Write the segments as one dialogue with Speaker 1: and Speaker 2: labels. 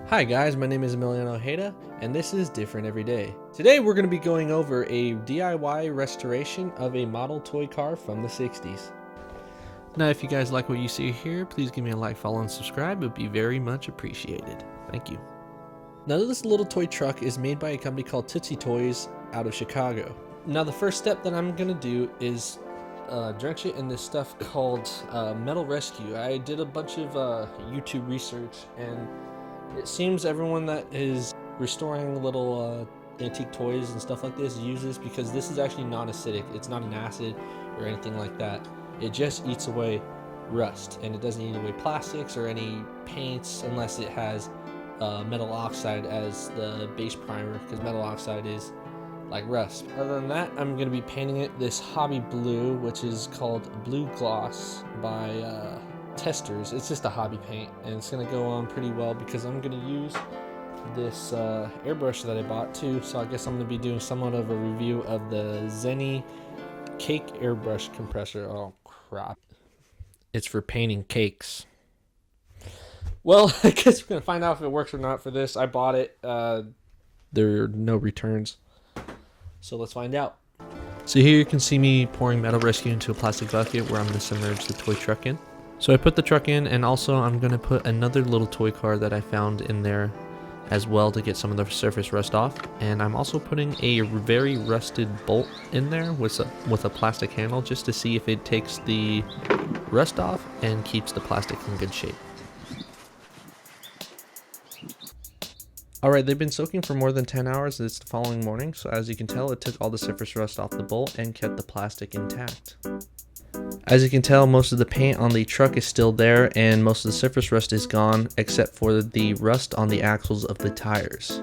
Speaker 1: Hi guys, my name is Emiliano Ojeda, and this is Different Every Day. Today we're going to be going over a DIY restoration of a model toy car from the 60s. Now if you guys like what you see here, please give me a like, follow, and subscribe. It would be very much appreciated. Thank you. Now this little toy truck is made by a company called Tootsie Toys out of Chicago. Now the first step that I'm going to do is drench it in this stuff called Metal Rescue. I did a bunch of YouTube research, and it seems everyone that is restoring little antique toys and stuff like this uses, because this is actually not acidic. It's not an acid or anything like that. It just eats away rust, and it doesn't eat away plastics or any paints unless it has metal oxide as the base primer, because metal oxide is like rust. Other than that, I'm going to be painting it this hobby blue, which is called Blue Gloss by Testers. It's just a hobby paint, and it's going to go on pretty well because I'm going to use this airbrush that I bought too. So I guess I'm going to be doing somewhat of a review of the Zenny cake airbrush compressor. Oh crap, it's for painting cakes. Well, I guess we're going to find out if it works or not for this. I bought it. There are no returns, so let's find out. So here you can see me pouring Metal Rescue into a plastic bucket where I'm going to submerge the toy truck in. So I put the truck in, and also I'm going to put another little toy car that I found in there as well to get some of the surface rust off. And I'm also putting a very rusted bolt in there with a plastic handle, just to see if it takes the rust off and keeps the plastic in good shape. Alright, they've been soaking for more than 10 hours. It's the following morning, so as you can tell, it took all the surface rust off the bolt and kept the plastic intact. As you can tell, most of the paint on the truck is still there, and most of the surface rust is gone, except for the rust on the axles of the tires.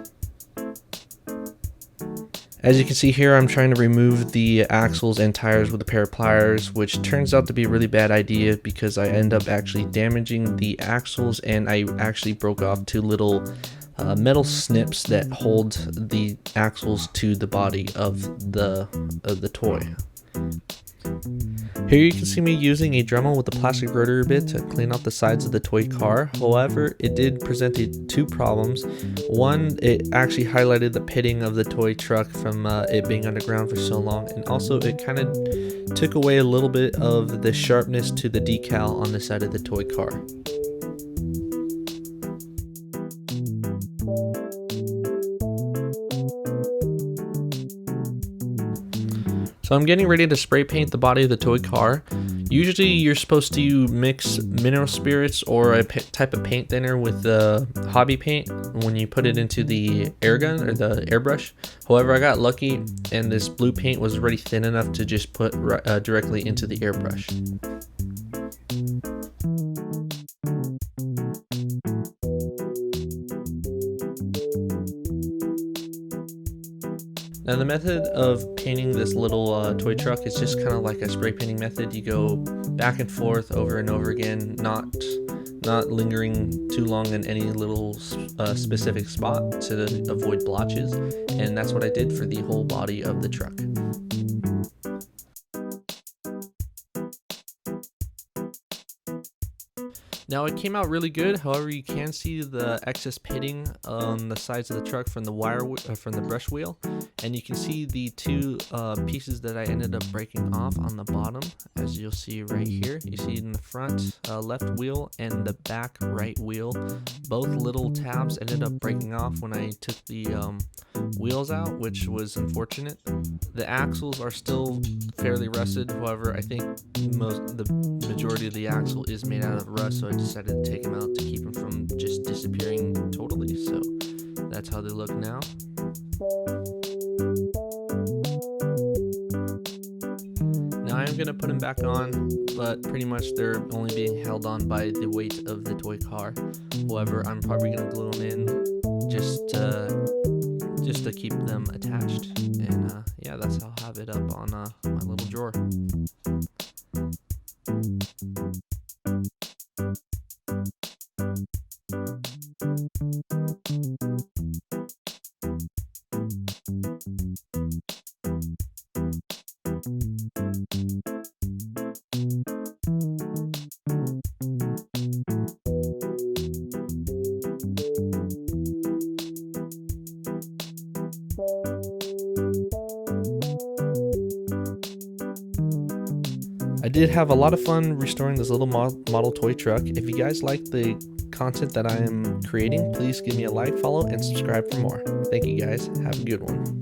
Speaker 1: As you can see here, I'm trying to remove the axles and tires with a pair of pliers, which turns out to be a really bad idea because I end up actually damaging the axles, and I actually broke off two little metal snips that hold the axles to the body of the toy. Here you can see me using a Dremel with a plastic rotary bit to clean out the sides of the toy car. However, it did present two problems. One, it actually highlighted the pitting of the toy truck from it being underground for so long, and also it kind of took away a little bit of the sharpness to the decal on the side of the toy car. So I'm getting ready to spray paint the body of the toy car. Usually you're supposed to mix mineral spirits or a type of paint thinner with hobby paint when you put it into the air gun or the airbrush. However, I got lucky, and this blue paint was already thin enough to just put directly into the airbrush. Now the method of painting this little toy truck is just kind of like a spray painting method. You go back and forth over and over again, not lingering too long in any little specific spot to avoid blotches, and that's what I did for the whole body of the truck. Now it came out really good. However, you can see the excess pitting on the sides of the truck from the from the brush wheel, and you can see the two pieces that I ended up breaking off on the bottom, as you'll see right here. You see it in the front left wheel and the back right wheel. Both little tabs ended up breaking off when I took the wheels out, which was unfortunate. The axles are still fairly rusted. However, I think the majority of the axle is made out of rust, so I decided to take them out to keep them from just disappearing totally. So that's how they look now. Now I'm gonna put them back on, but pretty much they're only being held on by the weight of the toy car. However, I'm probably gonna glue them in just to keep them attached, and yeah, that's how I'll have it up on my little drawer. I did have a lot of fun restoring this little model toy truck. If you guys like the content that I am creating, please give me a like, follow, and subscribe for more. Thank you guys. Have a good one.